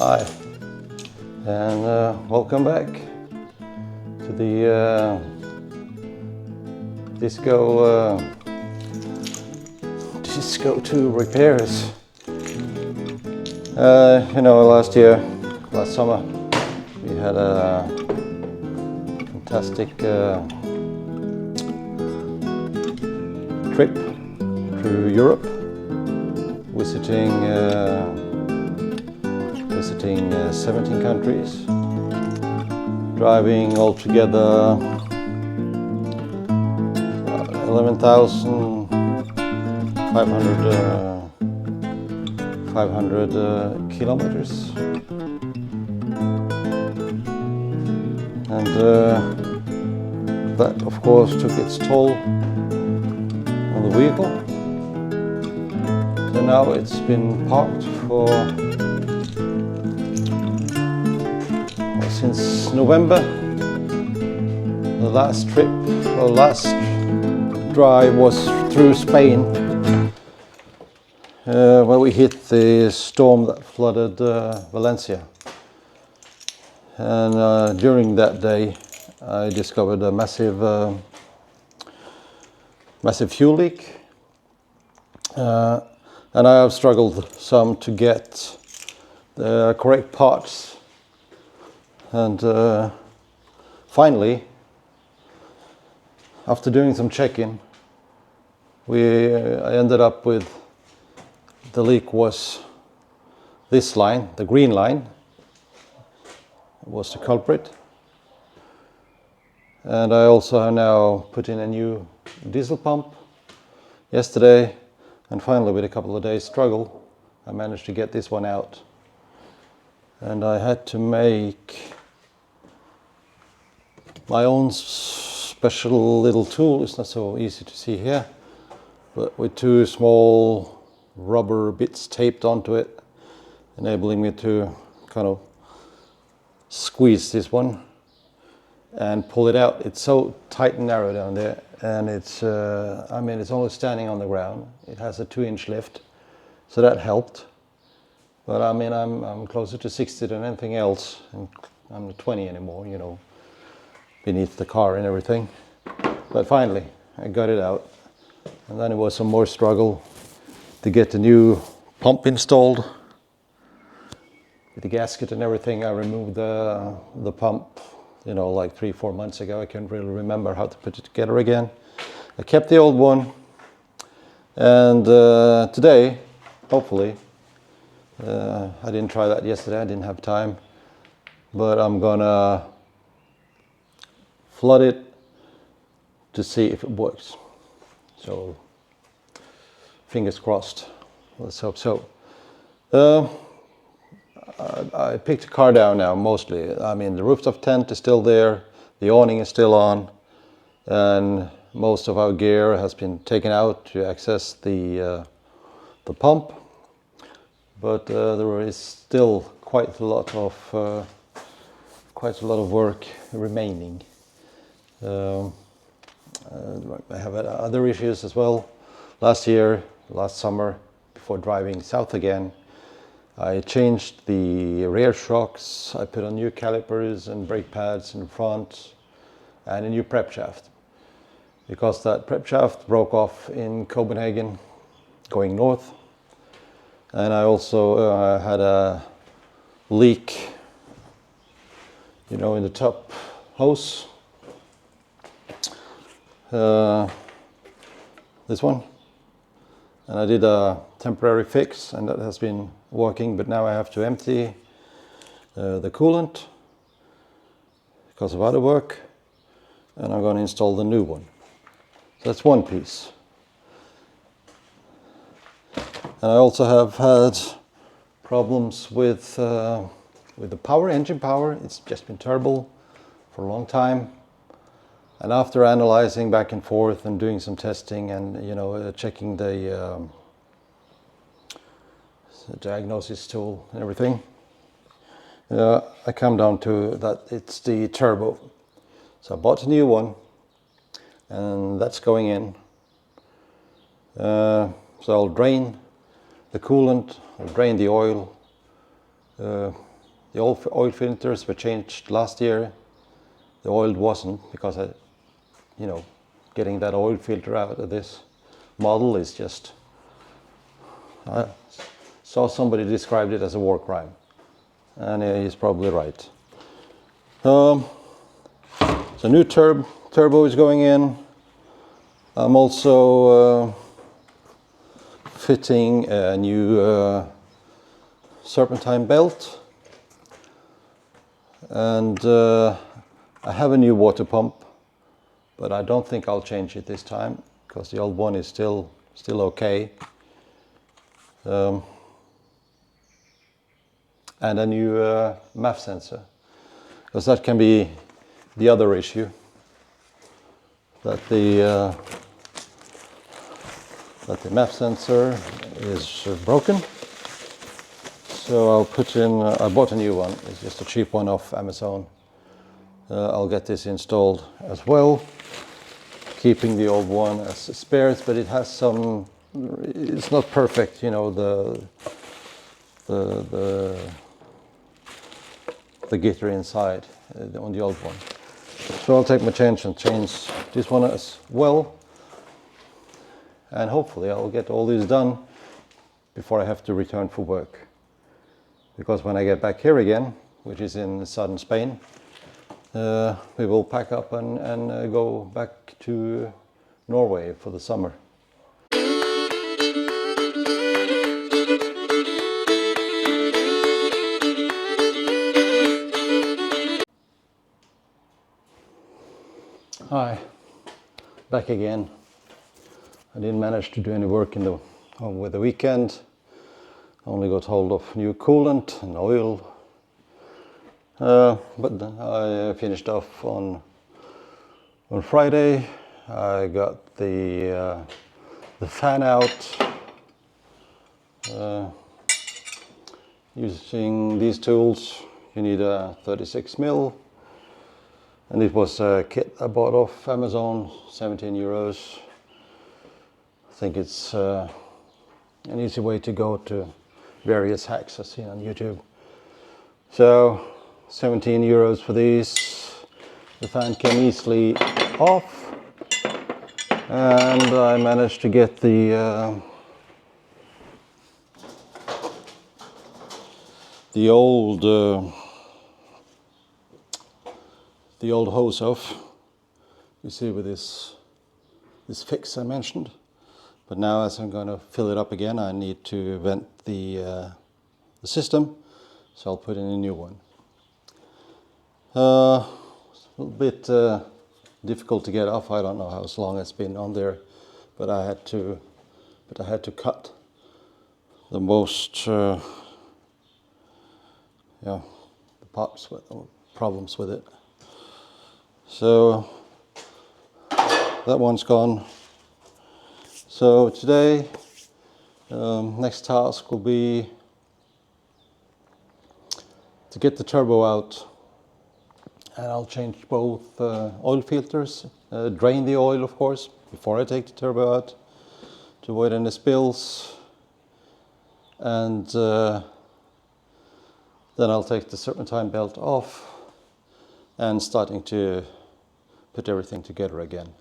Hi, and welcome back to the Disco 2 repairs. Last summer, we had a fantastic trip through Europe, visiting 17 countries, driving altogether 11,500 kilometers, and that of course took its toll on the vehicle. So now it's been parked for since November. The last drive was through Spain, where we hit the storm that flooded Valencia. And during that day, I discovered a massive fuel leak, and I have struggled some to get the correct parts. And finally, after doing some checking, I ended up with the leak was this line, the green line, was the culprit. And I also have now put in a new diesel pump yesterday, and finally, with a couple of days struggle, I managed to get this one out. And I had to make my own special little tool. It's not so easy to see here, but with two small rubber bits taped onto it, enabling me to kind of squeeze this one and pull it out. It's so tight and narrow down there, and it's it's only standing on the ground. It has a 2-inch lift, so that helped. But I'm closer to 60 than anything else, and I'm not 20 anymore, beneath the car and everything. But finally, I got it out. And then it was some more struggle to get the new pump installed. With the gasket and everything, I removed the pump, like 3-4 months ago. I can't really remember how to put it together again. I kept the old one. And today, hopefully, I didn't try that yesterday, I didn't have time, but I'm gonna flood it to see if it works. So fingers crossed, let's hope so. I picked the car down now mostly. The rooftop tent is still there, the awning is still on, and most of our gear has been taken out to access the pump. But there is still quite a lot of work remaining. I have had other issues as well. Last summer, before driving south again, I changed the rear shocks. I put on new calipers and brake pads in front, and a new prep shaft, because that prep shaft broke off in Copenhagen going north. And I also had a leak, in the top hose. This one. And I did a temporary fix, and that has been working, but now I have to empty the coolant because of other work, and I'm going to install the new one. So that's one piece. And I also have had problems with the engine power. It's just been terrible for a long time. And after analyzing back and forth and doing some testing and checking the diagnosis tool and everything, I come down to that it's the turbo. So I bought a new one, and that's going in. So I'll drain the coolant, I'll drain the oil, The oil filters were changed last year. The oil wasn't, because getting that oil filter out of this model is just, I saw somebody described it as a war crime, and he's probably right. So new turbo is going in. I'm also fitting a new serpentine belt, and I have a new water pump, but I don't think I'll change it this time because the old one is still okay. And a new MAF sensor, because that can be the other issue, that the MAF sensor is broken. So I'll put in, I bought a new one, it's just a cheap one off Amazon. I'll get this installed as well, keeping the old one as spares, but it has some, it's not perfect, the gitter inside on the old one. So I'll take my chance and change this one as well, and hopefully I'll get all this done before I have to return for work. Because when I get back here again, which is in southern Spain, we will pack up and go back to Norway for the summer. Hi, back again. I didn't manage to do any work over the weekend. I only got hold of new coolant and oil, but then I finished off on Friday. I got the fan out using these tools. You need a 36 mil, and it was a kit I bought off Amazon, 17 euros. I think it's an easy way to go to various hacks I've seen on YouTube. So 17 euros for these. The fan came easily off, and I managed to get the old hose off. You see, with this fix I mentioned. But now, as I'm going to fill it up again, I need to vent the system, so I'll put in a new one. A little bit difficult to get off. I don't know how long it's been on there, but I had to cut the most the parts with problems with it. So that one's gone. So today, next task will be to get the turbo out, and I'll change both oil filters, drain the oil of course before I take the turbo out to avoid any spills, and then I'll take the serpentine belt off and starting to put everything together again.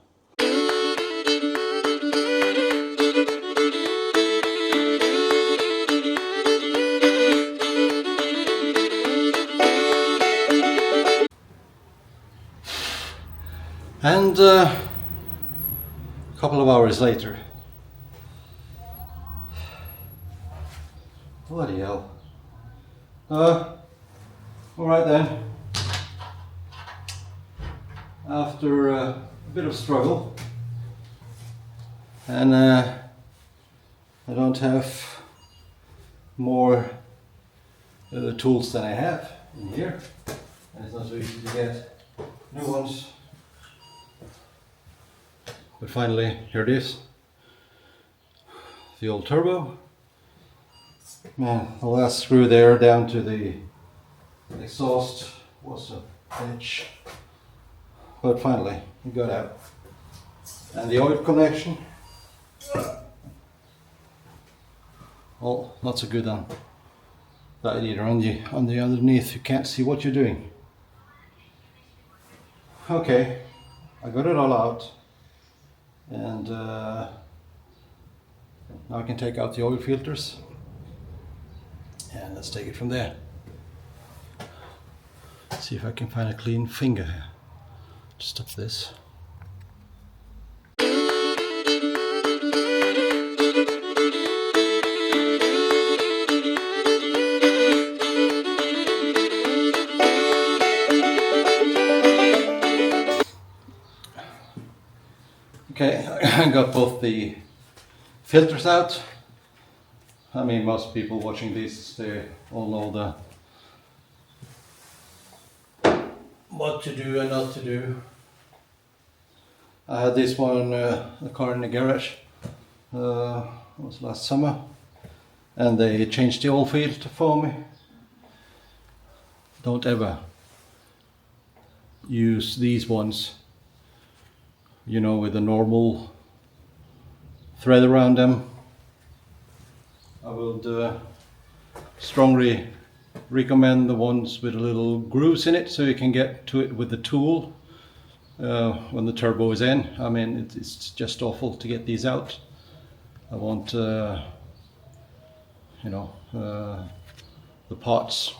And a couple of hours later, bloody hell. All right then. After a bit of struggle, and I don't have more tools than I have in here, and it's not so easy to get new ones. But finally, here it is, the old turbo. Man, the last screw there down to the exhaust was a bitch. But finally, it got out. And the oil connection, well, not so good then. That either on the underneath, you can't see what you're doing. Okay, I got it all out, and now I can take out the oil filters, and let's take it from there. See if I can find a clean finger here. Stop this. Okay, I got both the filters out. I mean, most people watching this, they all know what to do and not to do. I had this one, the car in the garage, it was last summer, and they changed the oil filter for me. Don't ever use these ones, you know, with a normal thread around them. I would strongly recommend the ones with a little grooves in it, so you can get to it with the tool when the turbo is in. I mean, it's just awful to get these out. I want, you know, the parts.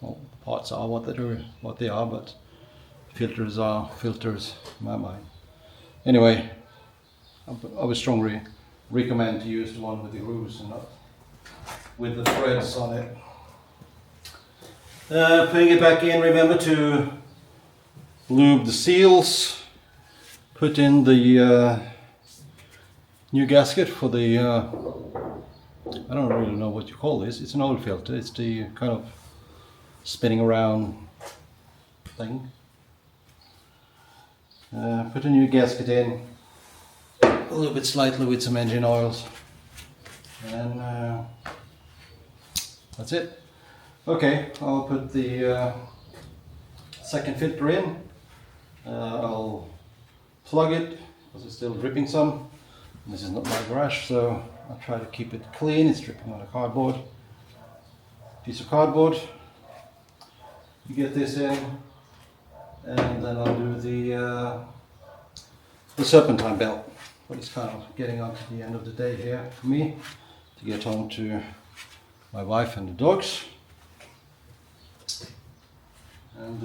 Well, parts are what they are, but filters are filters in my mind. Anyway, I would strongly recommend to use the one with the grooves and not with the threads on it. Putting it back in, remember to lube the seals, put in the new gasket for the, I don't really know what you call this, it's an oil filter, it's the kind of spinning around thing. Put a new gasket in, a little bit slightly with some engine oils, and that's it. Okay, I'll put the second filter in. I'll plug it because it's still dripping some. This is not my garage, so I'll try to keep it clean. It's dripping on a cardboard, piece of cardboard. You get this in, and then I'll do the serpentine belt. But it's kind of getting on to the end of the day here for me to get home to my wife and the dogs. And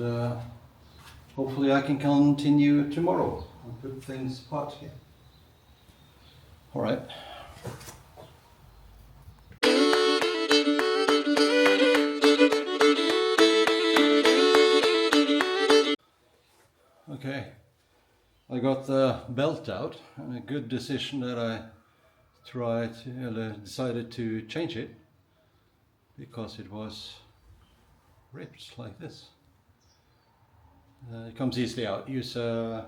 hopefully I can continue tomorrow and put things apart here. All right. Okay, I got the belt out, and a good decision that I decided to change it, because it was ripped like this. It comes easily out. Use a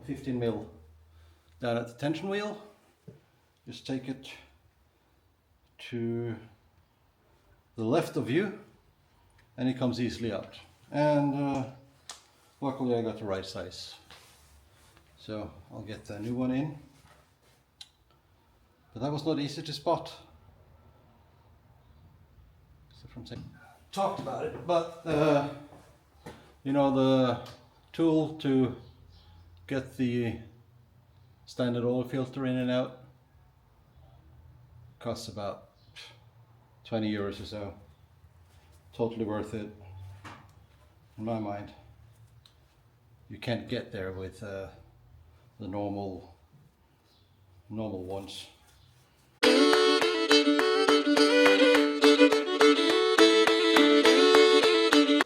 15 mil down at the tension wheel. Just take it to the left of you, and it comes easily out. And luckily I got the right size, so I'll get the new one in. But that was not easy to spot. Talked about it, but you know, the tool to get the standard oil filter in and out costs about 20 euros or so. Totally worth it in my mind. You can't get there with the normal ones.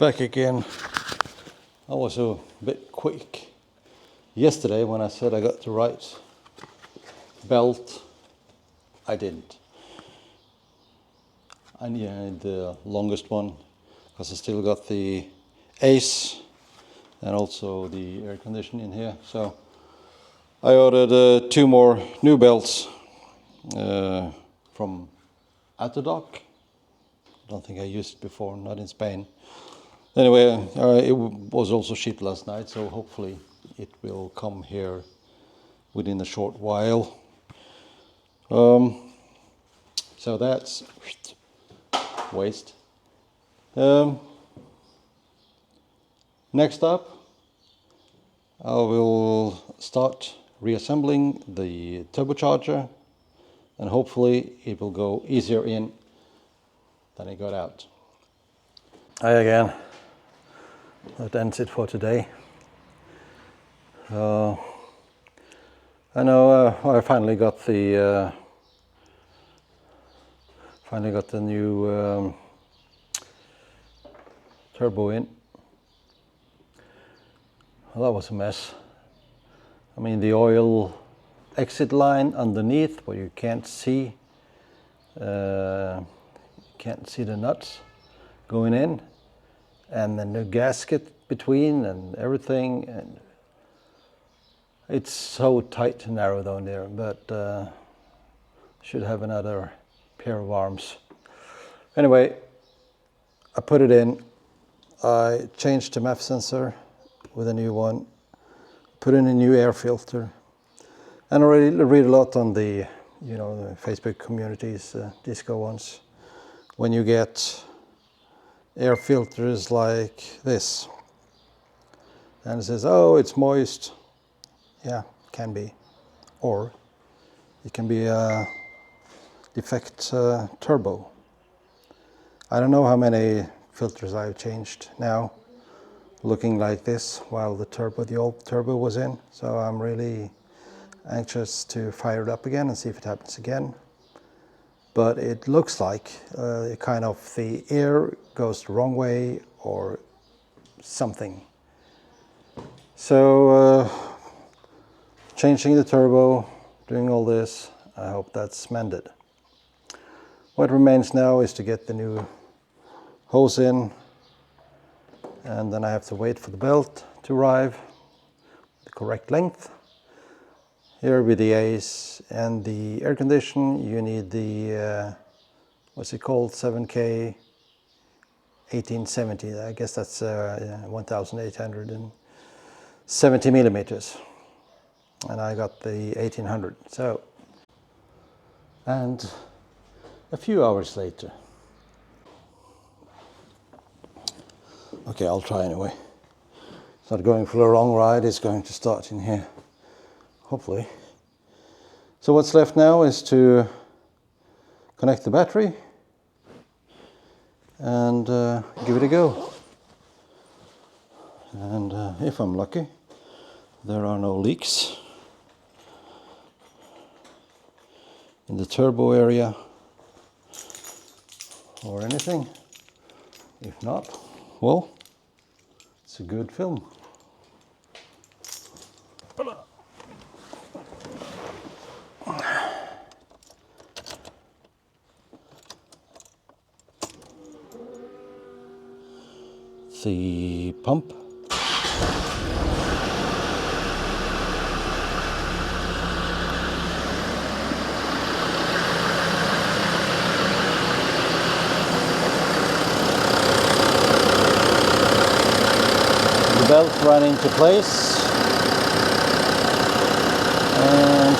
Back again. I was a bit quick yesterday when I said I got the right belt. I didn't. I need the longest one because I still got the Ace and also the air conditioning in here. So I ordered 2 more new belts from Autodoc. I don't think I used it before, not in Spain. Anyway, it was also shipped last night, so hopefully it will come here within a short while. So that's waste. Next up, I will start reassembling the turbocharger, and hopefully it will go easier in than it got out. Hi again. That ends it for today. I know I finally got the new turbo in. Well, that was a mess. I mean, the oil exit line underneath where you can't see the nuts going in, and then the gasket between and everything, and it's so tight and narrow down there, but should have another pair of arms. Anyway, I put it in. I changed the MAF sensor with a new one, put in a new air filter, and I read a lot on the the Facebook communities, disco ones. When you get air filters like this, and it says, oh, it's moist. Yeah, can be, or it can be a defect turbo. I don't know how many filters I've changed now, looking like this, while the old turbo was in. So I'm really anxious to fire it up again and see if it happens again. But it looks like the air goes the wrong way or something. So changing the turbo, doing all this, I hope that's mended. What remains now is to get the new hose in, and then I have to wait for the belt to arrive, the correct length. Here with the Ace and the air condition, you need the, what's it called, 7K 1870. I guess that's 1870 millimeters. And I got the 1800. So, and a few hours later. Okay, I'll try anyway. It's not going for a long ride, it's going to start in here, hopefully. So what's left now is to connect the battery and give it a go. And if I'm lucky, there are no leaks in the turbo area or anything. If not, well, it's a good film. The pump. The belt run into place, and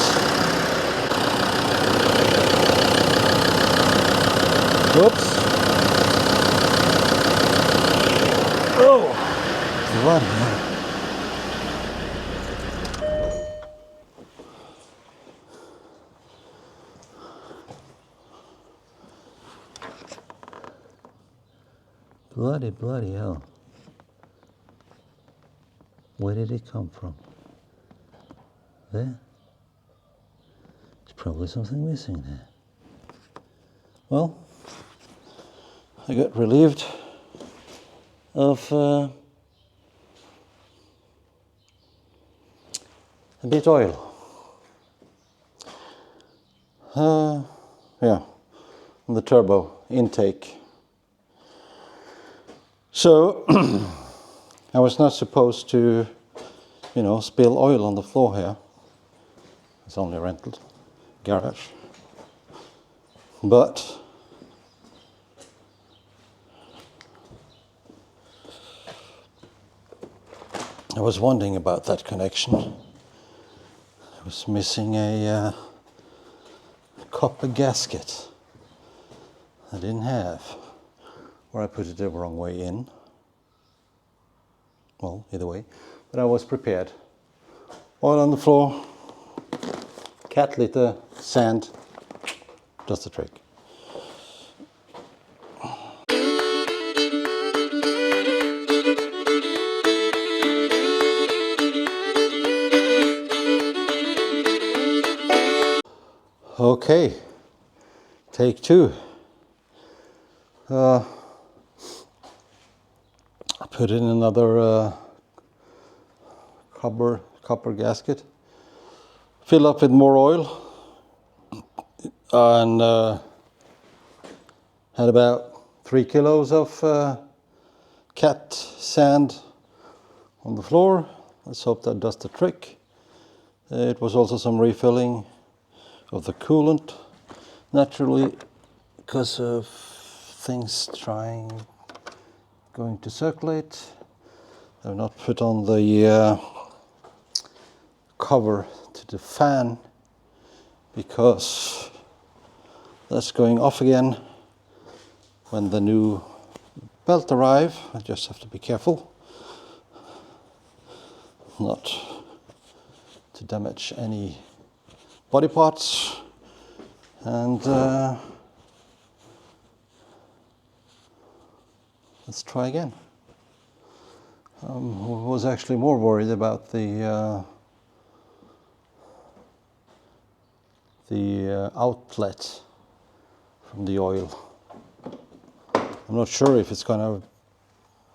whoops. Oh, bloody hell. Bloody hell. Where did it come from? There? There's probably something missing there. Well, I got relieved of a bit oil. Yeah, on the turbo intake. So I was not supposed to, spill oil on the floor here. It's only a rental garage. But I was wondering about that connection. I was missing a copper gasket I didn't have. or I put it the wrong way in. Well, either way, but I was prepared. Oil on the floor, cat litter, sand, just a trick. Okay, take two. I put in another copper gasket, fill up with more oil, and had about 3 kilos of cat sand on the floor. Let's hope that does the trick. It was also some refilling of the coolant, naturally, because of things going to circulate. I've not put on the cover to the fan because that's going off again when the new belt arrive. I just have to be careful not to damage any body parts, and let's try again. I was actually more worried about the outlet from the oil. I'm not sure if it's going to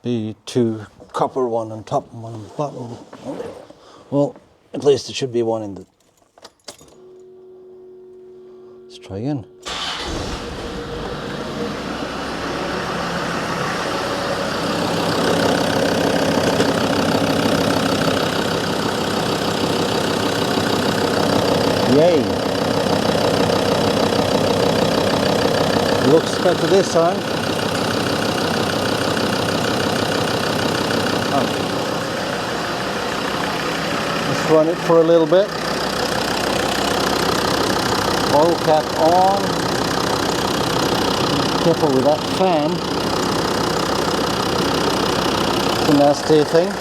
be 2 copper, one on top and one on the bottom. Well, at least it should be one in the... Let's try again. Yay! Looks better this time. Let's run it for a little bit. Oil cap on. Careful with that fan. It's a nasty thing.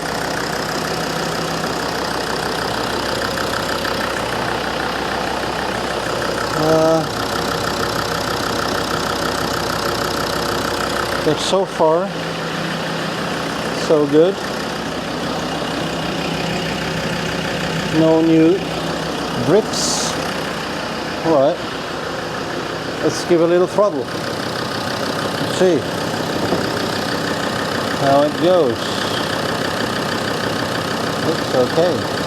But so far, so good. No new drips. Alright, let's give a little throttle. Let's see how it goes. Looks okay.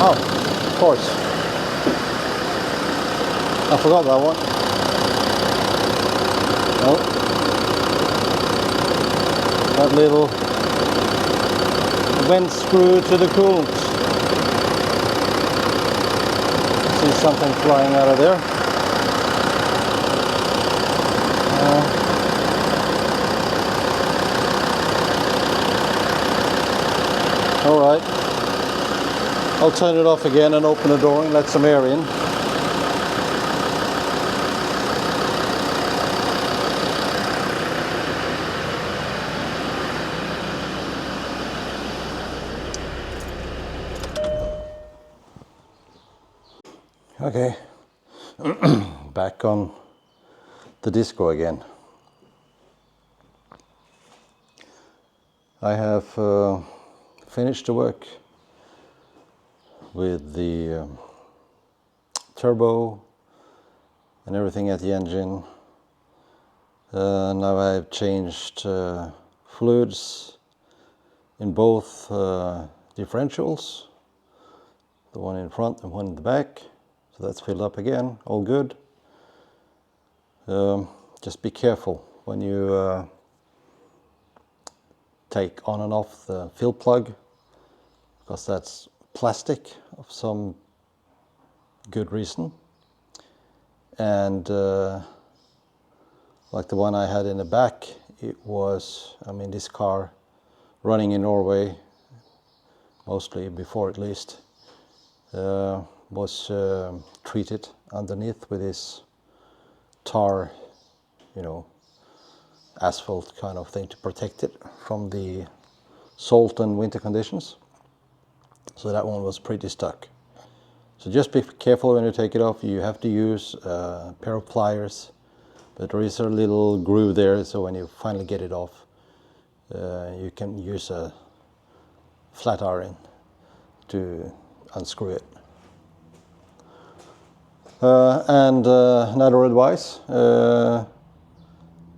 Oh, of course. I forgot that one. Oh. That little vent screw to the coolant. See something flying out of there. All right. I'll turn it off again and open the door and let some air in. Okay, back on the disco again. I have finished the work with the turbo and everything at the engine. Now I've changed fluids in both differentials, the one in front and one in the back. So that's filled up again, all good. Just be careful when you take on and off the fill plug, because that's plastic of some good reason. And like the one I had in the back, it was, I mean, this car running in Norway, mostly before at least, was treated underneath with this tar, you know, asphalt kind of thing to protect it from the salt and winter conditions. So that one was pretty stuck. So just be careful when you take it off. You have to use a pair of pliers, but there is a little groove there, so when you finally get it off, you can use a flat iron to unscrew it. And another advice,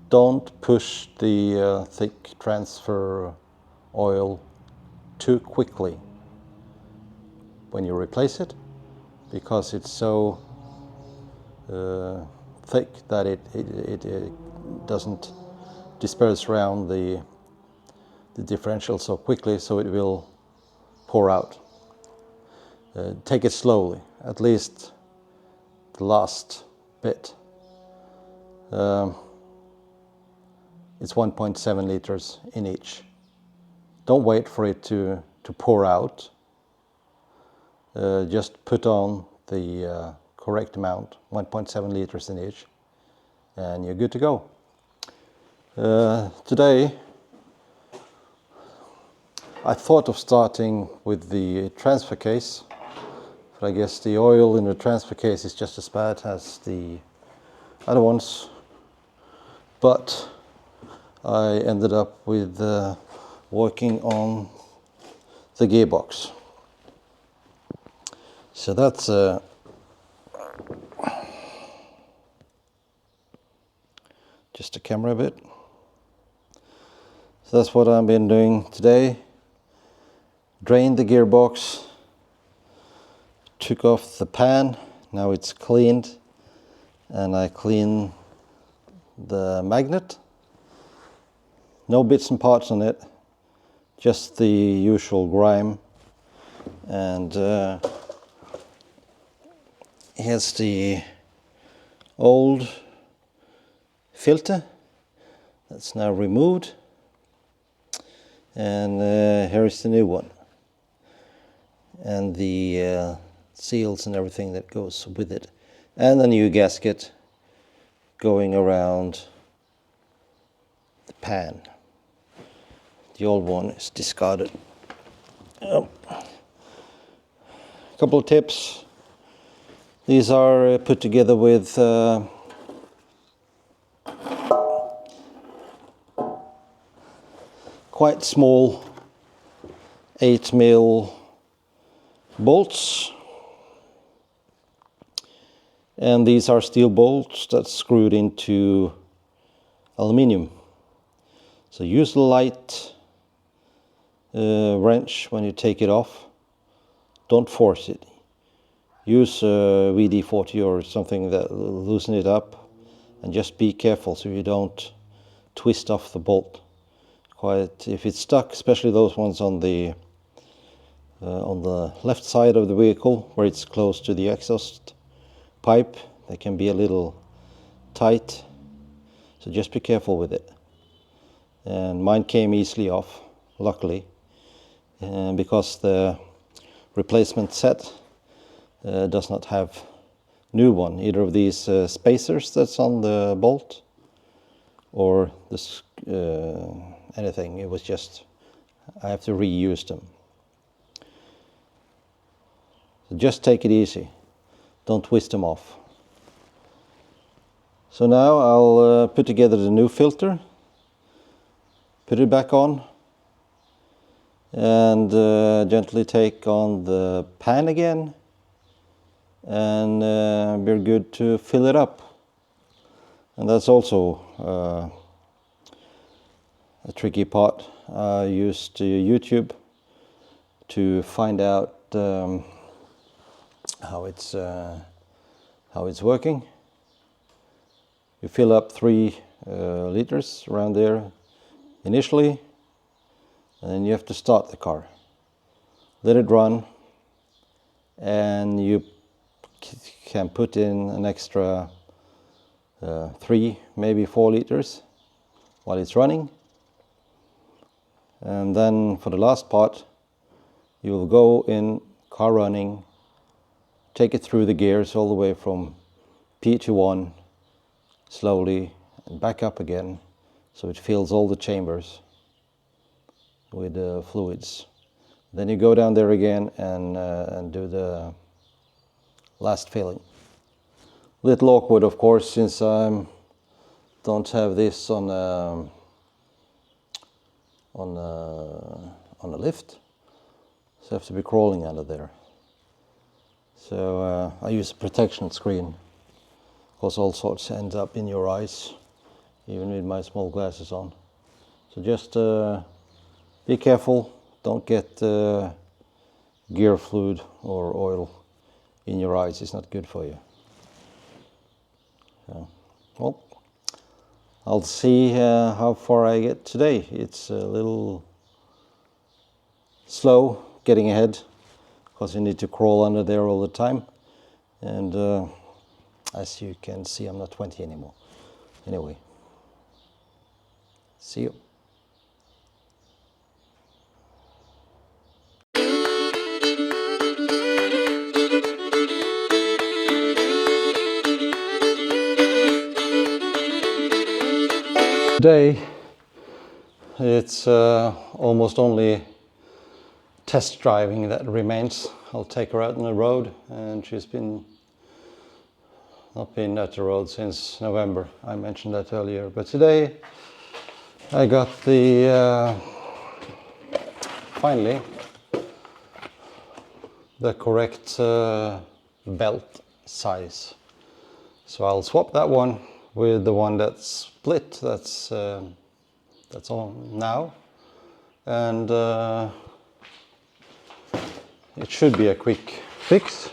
don't push the thick transfer oil too quickly when you replace it, because it's so thick that it doesn't disperse around the differential so quickly, so it will pour out. Take it slowly, at least the last bit. It's 1.7 liters in each. Don't wait for it to pour out. Just put on the correct amount, 1.7 liters in each, and you're good to go. Today I thought of starting with the transfer case, but I guess the oil in the transfer case is just as bad as the other ones. But I ended up with working on the gearbox. So that's just a camera bit. So that's what I've been doing today. Drained the gearbox, took off the pan, now it's cleaned, and I clean the magnet. No bits and parts on it, just the usual grime. And here's the old filter that's now removed, and here is the new one, and the seals and everything that goes with it, and the new gasket going around the pan. The old one is discarded. A couple of tips. These are put together with quite small 8mm bolts, and these are steel bolts that's screwed into aluminium. So use the light wrench when you take it off. Don't force it. Use WD-40 or something that will loosen it up, and just be careful so you don't twist off the bolt. If it's stuck, especially those ones on the left side of the vehicle where it's close to the exhaust pipe, they can be a little tight. So just be careful with it. And mine came easily off, luckily, because the replacement set does not have new one, either of these spacers that's on the bolt or this anything. It was just, I have to reuse them. So just take it easy, don't twist them off. So now I'll put together the new filter, put it back on, and gently take on the pan again, and we're good to fill it up. And that's also a tricky part. I used YouTube to find out how it's working. You fill up 3 liters around there initially, and then you have to start the car, let it run, and you can put in an extra 3, maybe 4 liters while it's running. And then for the last part, you will go in car running, take it through the gears all the way from P to 1 slowly and back up again, so it fills all the chambers with fluids. Then you go down there again and do the last filling. Little awkward, of course, since I don't have this on a lift, so I have to be crawling under there. So I use a protection screen, because all sorts end up in your eyes, even with my small glasses on. So just be careful, don't get gear fluid or oil in your eyes, it's not good for you. So, well, I'll see how far I get today. It's a little slow getting ahead, because you need to crawl under there all the time. And as you can see, I'm not 20 anymore. Anyway, see you. Today, it's almost only test driving that remains. I'll take her out on the road, and she's not been at the road since November. I mentioned that earlier, but today I got the finally the correct belt size. So I'll swap that one with the one that's split, that's on now, and it should be a quick fix,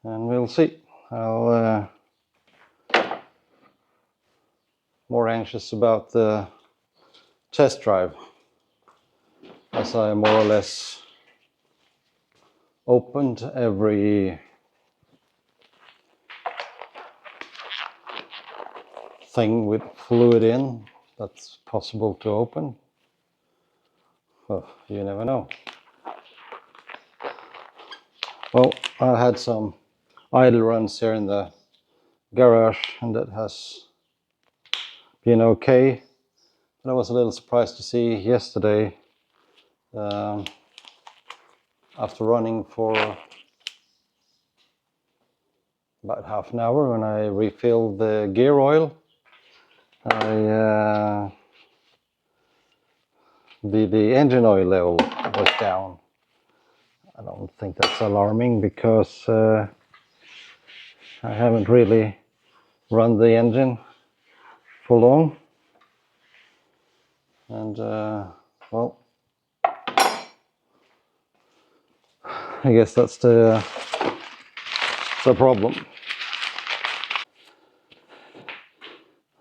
and we'll see. I'll more anxious about the test drive, as I more or less opened every thing with fluid in that's possible to open. Oh, you never know. Well, I had some idle runs here in the garage, and that has been okay. But I was a little surprised to see yesterday, after running for about half an hour, when I refilled the gear oil, the engine oil level was down. I don't think that's alarming, because I haven't really run the engine for long, and well, I guess that's the problem.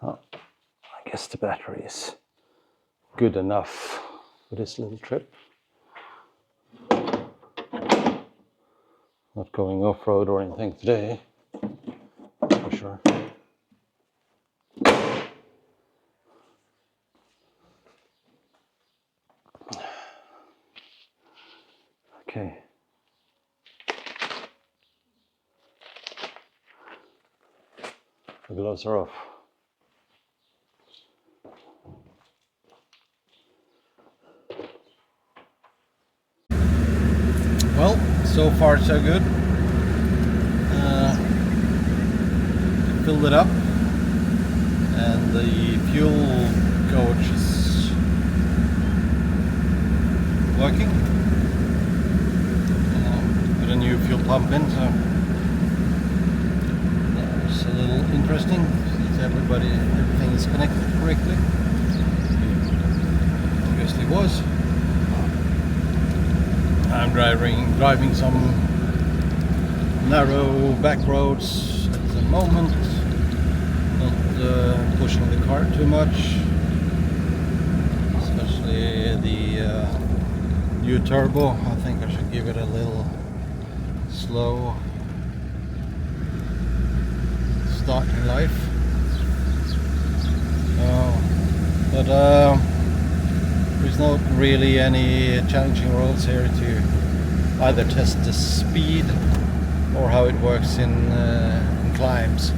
Oh, I guess the battery is good enough for this little trip. Not going off-road or anything today, for sure. Okay. The gloves are off. Well, so far so good. Filled it up, and the fuel gauge is working. Put a new fuel pump in, so that was a little interesting. Since everything is connected correctly. Obviously was. I'm I'm driving some narrow back roads at the moment, not pushing the car too much, especially the new turbo. I think I should give it a little slow start in life. But there's not really any challenging roads here to either test the speed or how it works in climbs.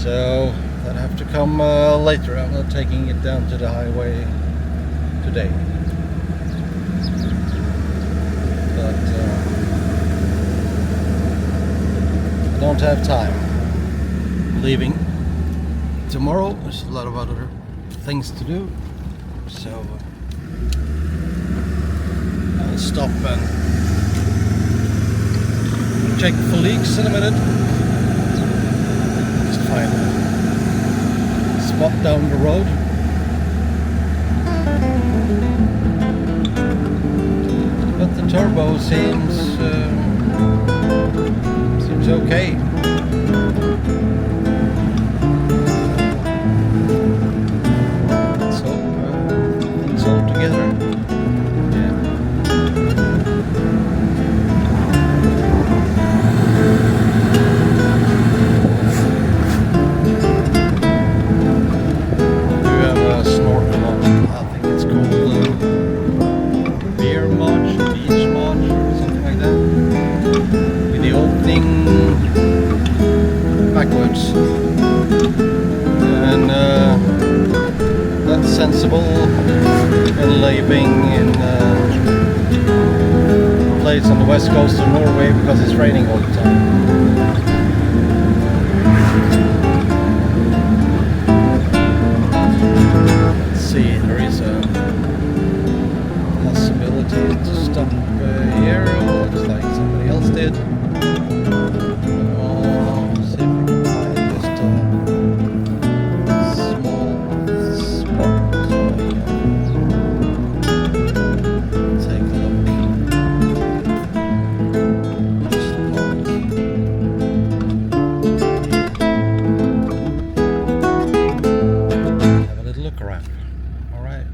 So that have to come later. I'm not taking it down to the highway today. But I don't have time. Leaving tomorrow. There's a lot of other things to do. So I'll stop and check for leaks in a minute. Just find a spot down the road. But the turbo seems okay. Backwards, and that's sensible and living in a place on the west coast of Norway because it's raining all the time. Let's see, there is a possibility to stop here. Looks like somebody else did. Around. All right.